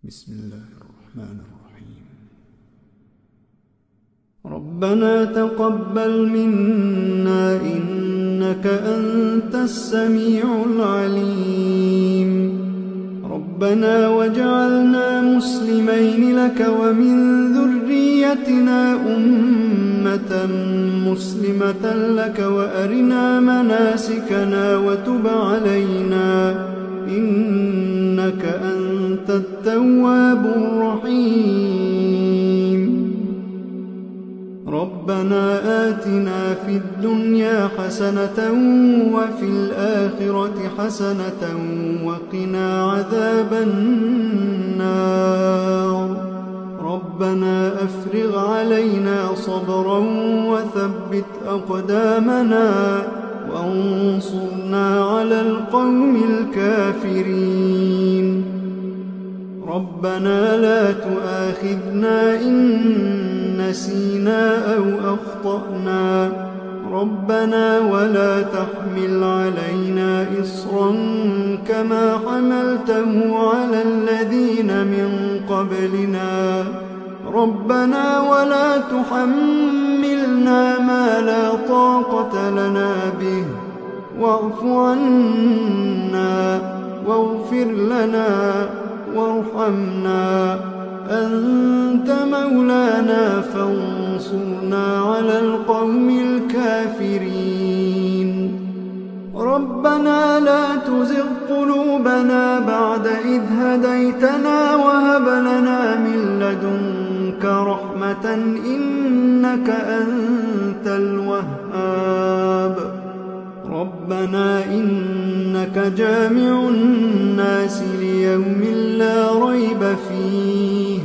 بسم الله الرحمن الرحيم. ربنا تقبل منا إنك أنت السميع العليم. ربنا واجعلنا مسلمين لك ومن ذريتنا أمة مسلمة لك وأرنا مناسكنا وتب علينا إنك أنت التواب الرحيم. ربنا آتنا في الدنيا حسنة وفي الآخرة حسنة وقنا عذاب النار. ربنا أفرغ علينا صبرا وثبت أقدامنا وانصرنا على القوم الكافرين. ربنا لا تؤاخذنا إن نسينا أو أخطأنا. ربنا ولا تحمل علينا إصرا كما حملته على الذين من قبلنا. ربنا ولا تحملنا ما لا طاقة لنا به واعف عنا واغفر لنا وارحمنا أنت مولانا فانصرنا على القوم الكافرين. ربنا لا تزغ قلوبنا بعد إذ هديتنا وهب لنا من لدنك رحمة إنك أنت الوهاب. ربنا إنك جامع الناس ليوم لا ريب فيه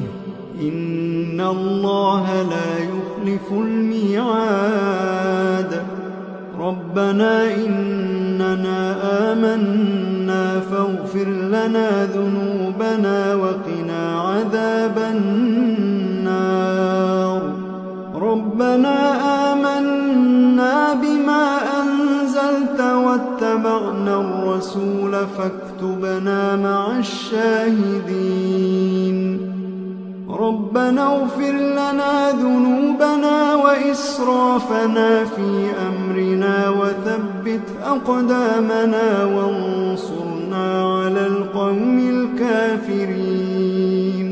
إن الله لا يخلف الميعاد. ربنا إننا آمنا فاغفر لنا ذنوبنا وقنا عذاب النار. ربنا آمنا بما أنزلت واتبعنا الرسول فاكتبنا مع الشاهدين. ربنا اغفر لنا ذنوبنا وإسرافنا في أمرنا وثبت أقدامنا وانصرنا على القوم الكافرين.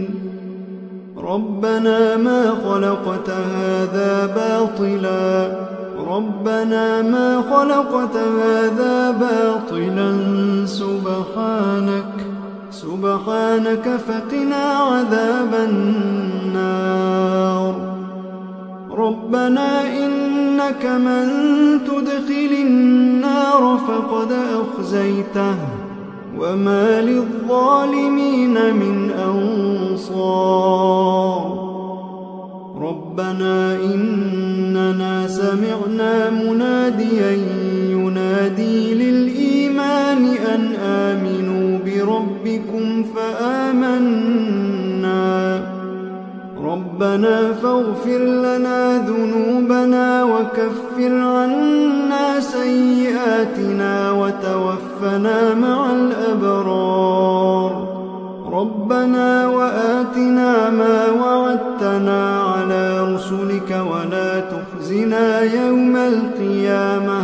ربنا ما خلقت هذا باطلا. ربنا ما خلقت هذا باطلا سبحانك فقنا عذاب النار. ربنا إنك من تدخل النار فقد أخزيته وما للظالمين من أنصار. ربنا إننا سمعنا مناديا ينادي للإيمان أن آمنوا بربكم فآمنا. ربنا فاغفر لنا ذنوبنا وكفر عنا سيئاتنا وتوفنا مع الأبرار. ربنا وآتنا ما وعدتنا على رسلك ولا تخزنا يوم القيامة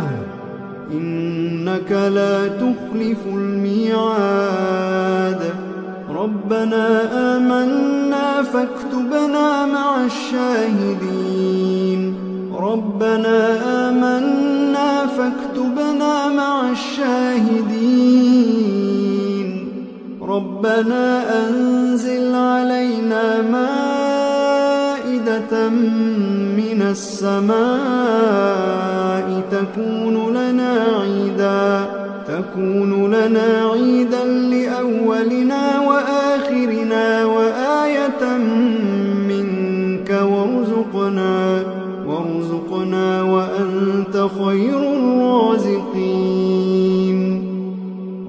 إنك لا تخلف الميعاد. ربنا آمنا فاكتبنا مع الشاهدين. ربنا آمنا فاكتبنا مع الشاهدين. ربنا أنزل علينا مائدة من السماء تكون لنا عيدا لأولنا وآخرنا وآية منك وارزقنا وأنت خير الرازقين.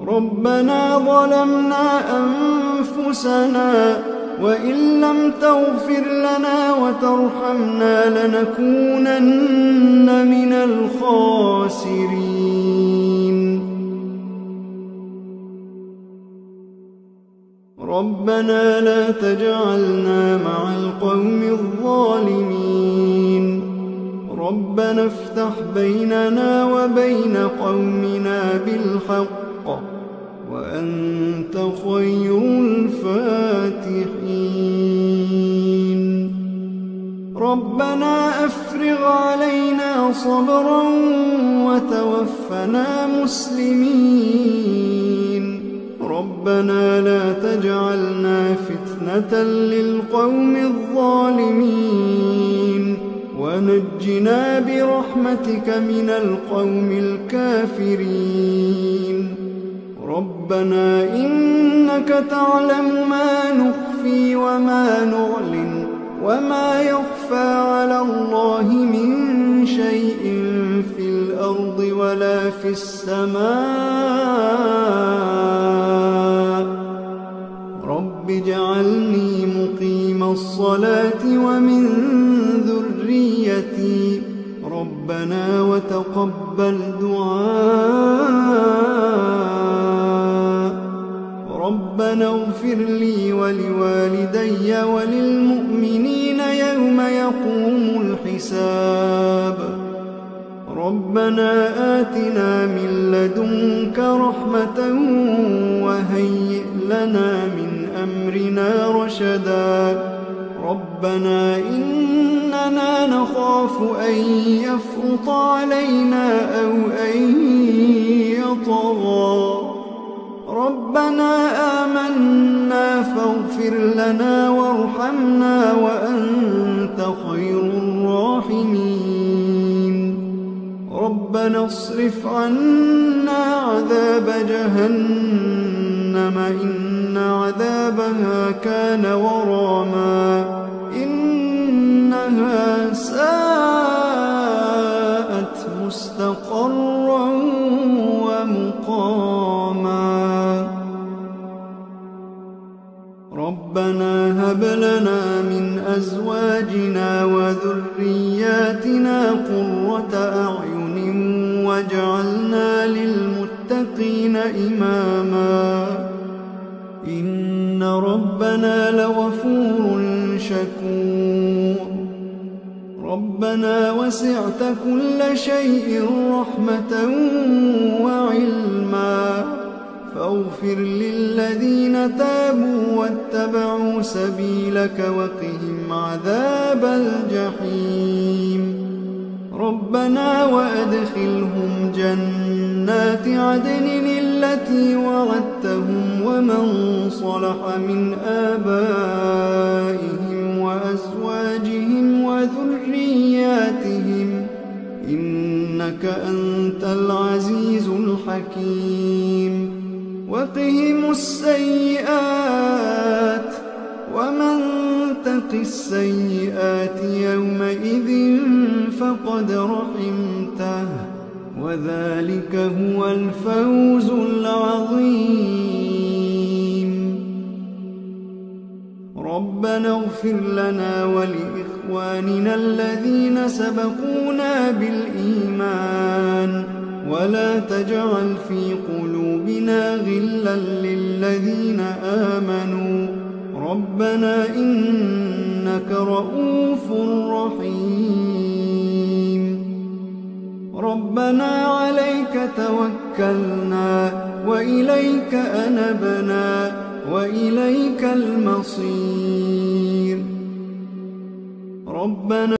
ربنا ظلمنا أنفسنا وإن لم تغفر لنا وترحمنا لنكونن من الخاسرين. ربنا لا تجعلنا مع القوم الظالمين ربنا افتح بيننا وبين قومنا بالحق وأنت خير الفاتحين ربنا أفرغ علينا صبرا وتوفنا مسلمين ربنا لا تجعلنا فتنة للقوم الظالمين ونجنا برحمتك من القوم الكافرين ربنا إنك تعلم ما نخفي وما نعلن وما يخفى على الله من شيء في الأرض ولا في السماء رب اجعلني مقيم الصلاة ومن ذريتي ربنا وتقبل دعاء ربنا اغفر لي ولوالدي وللمؤمنين يوم يقوم الحساب ربنا آتنا من لدنك رحمة وهيئ لنا من أمرنا رشدا ربنا إننا نخاف أن يفرط علينا أو أن يطغى ربنا آمنا فاغفر لنا وارحمنا وأنت خير الراحمين ربنا اصرف عنا عذاب جهنم إن عذابها كان غراما إنها ساءت مستقرا ومقاما ربنا هب لنا من أزواجنا وذرياتنا قرة أعين واجعلنا للمتقين إماما إن ربنا لغفور شكور ربنا وسعت كل شيء رحمة وعلما فاغفر للذين تابوا واتبعوا سبيلك وقهم عذاب الجحيم ربنا وأدخلهم جنات عدن التي وعدتهم ومن صلح من آبائهم وأزواجهم وذرياتهم إنك أنت العزيز الحكيم وقهم السيئات ومن تق السيئات يومئذ فقد رحمته وذلك هو الفوز العظيم ربنا اغفر لنا ولإخواننا الذين سبقونا بالإيمان ولا تجعل في قلوبنا غلا للذين آمنوا ربنا إنك رؤوف رحيم ربنا عليك توكلنا وإليك أنبنا وإليك المصير ربنا